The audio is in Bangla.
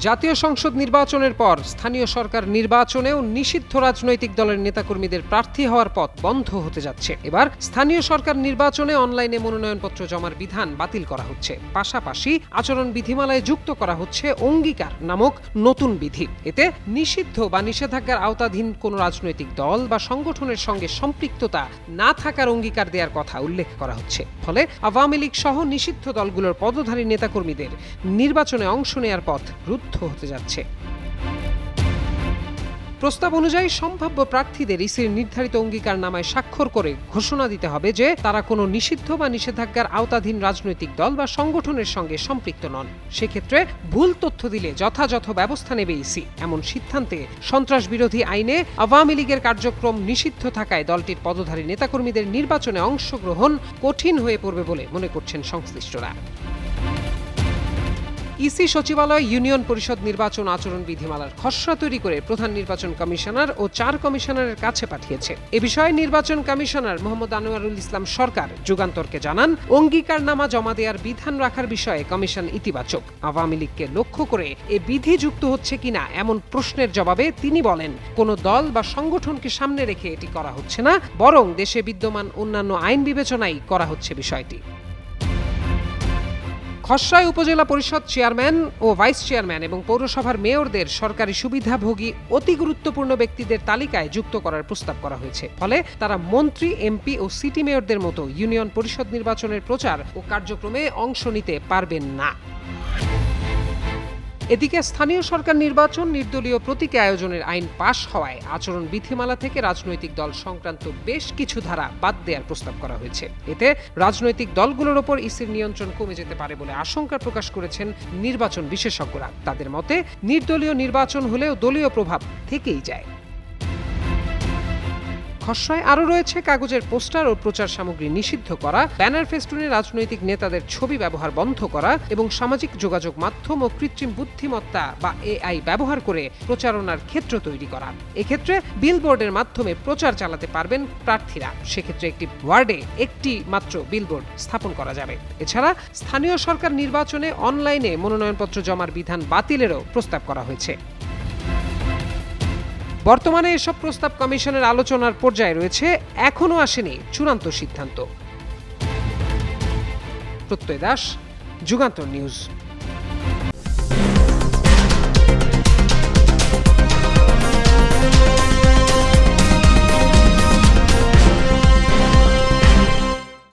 জাতীয় সংসদ নির্বাচনের পর স্থানীয় সরকার নির্বাচনেও নিষিদ্ধ রাজনৈতিক দলের নেতাকর্মীদের প্রার্থী হওয়ার পথ বন্ধ হতে যাচ্ছে। এবার স্থানীয় সরকার নির্বাচনে অনলাইনে মনোনয়নপত্র জমার বিধান বাতিল করা হচ্ছে। পাশাপাশি আচরণ বিধিমালায় যুক্ত করা হচ্ছে অঙ্গীকার নামক নতুন বিধি। এতে নিষিদ্ধ বা নিষেধাজ্ঞার আওতাধীন কোনো রাজনৈতিক দল বা সংগঠনের সঙ্গে সম্পৃক্ততা না থাকার অঙ্গীকার দেওয়ার কথা উল্লেখ করা হচ্ছে। ফলে আওয়ামী লীগ সহ নিষিদ্ধ দলগুলোর পদধারী নেতাকর্মীদের নির্বাচনে অংশ নেওয়ার পথ রুদ্ধ হতে যাচ্ছে। প্রস্তাব অনুযায়ী সম্ভাব্য প্রার্থীদের ইসির নির্ধারিত অঙ্গীকারনামায় স্বাক্ষর করে ঘোষণা দিতে হবে যে তারা কোনো নিষিদ্ধ বা নিষেধাজ্ঞার আওতাধীন রাজনৈতিক দল বা সংগঠনের সঙ্গে সম্পৃক্ত নন। সেক্ষেত্রে ভুল তথ্য দিলে যথাযথ ব্যবস্থা নেবে ইসি। এমন সিদ্ধান্তে সন্ত্রাস বিরোধী আইনে আওয়ামী লীগের কার্যক্রম নিষিদ্ধ থাকায় দলটির পদধারী নেতাকর্মীদের নির্বাচনে অংশগ্রহণ কঠিন হয়ে পড়বে বলে মনে করছেন সংশ্লিষ্টরা। ইসি সচিবালয় ইউনিয়ন পরিষদ নির্বাচন আচরণ বিধিমালার খসড়া তৈরি করে প্রধান নির্বাচন কমিশনার ও 4 কমিশনারের কাছে পাঠিয়েছে। এ বিষয়ে নির্বাচন কমিশনার মোহাম্মদ আনোয়ারুল ইসলাম সরকার যুগান্তরকে জানান, অঙ্গীকারনামা জমা দেওয়ার বিধান রাখার বিষয়ে কমিশন ইতিবাচক। আওয়ামী লীগকে লক্ষ্য করে এ বিধি যুক্ত হচ্ছে কিনা এমন প্রশ্নের জবাবে তিনি বলেন, কোনো দল বা সংগঠনকে সামনে রেখে এটি করা হচ্ছে না, বরং দেশে বিদ্যমান অন্যান্য আইন বিবেচনায় করা হচ্ছে বিষয়টি। খসড়ায় উপজেলা পরিষদ চেয়ারম্যান ও ভাইস চেয়ারম্যান এবং পৌরসভার মেয়রদের সরকারি সুবিধাভোগী অতি গুরুত্বপূর্ণ ব্যক্তিদের তালিকায় যুক্ত করার প্রস্তাব করা হয়েছে। ফলে তারা মন্ত্রী, এমপি ও সিটি মেয়রদের মতো ইউনিয়ন পরিষদ নির্বাচনের প্রচার ও কার্যক্রমে অংশ নিতে পারবেন না। এদিকে স্থানীয় সরকার নির্বাচন নির্দলীয় প্রতীকে আয়োজনের আইন পাশ হওয়ায় আচরণ বিধিমালা থেকে রাজনৈতিক দল সংক্রান্ত বেশ কিছু ধারা বাদ দেওয়ার প্রস্তাব করা হয়েছে। এতে রাজনৈতিক দলগুলোর ওপর ইসির নিয়ন্ত্রণ কমে যেতে পারে বলে আশঙ্কা প্রকাশ করেছেন নির্বাচন বিশেষজ্ঞরা। তাদের মতে, নির্দলীয় নির্বাচন হলেও দলীয় প্রভাব থেকেই যায়। খসড়ায় আরও রয়েছে কাগজের পোস্টার ও প্রচার সামগ্রী নিষিদ্ধ করা, ব্যানার ফেস্টুনে রাজনৈতিক নেতাদের ছবি ব্যবহার বন্ধ করা এবং সামাজিক যোগাযোগ মাধ্যম ও কৃত্রিম বুদ্ধিমত্তা বা এআই ব্যবহার করে প্রচারণার ক্ষেত্র তৈরি করা। এক্ষেত্রে বিলবোর্ডের মাধ্যমে প্রচার চালাতে পারবেন প্রার্থীরা। সেক্ষেত্রে একটি ওয়ার্ডে একটি মাত্র বিলবোর্ড স্থাপন করা যাবে। এছাড়া স্থানীয় সরকার নির্বাচনে অনলাইনে মনোনয়নপত্র জমার বিধান বাতিলেরও প্রস্তাব করা হয়েছে। বর্তমানে এসব প্রস্তাব কমিশনের আলোচনার পর্যায়ে রয়েছে, এখনও আসেনি চূড়ান্ত সিদ্ধান্ত। প্রত্যয় দাস, যুগান্তর নিউজ।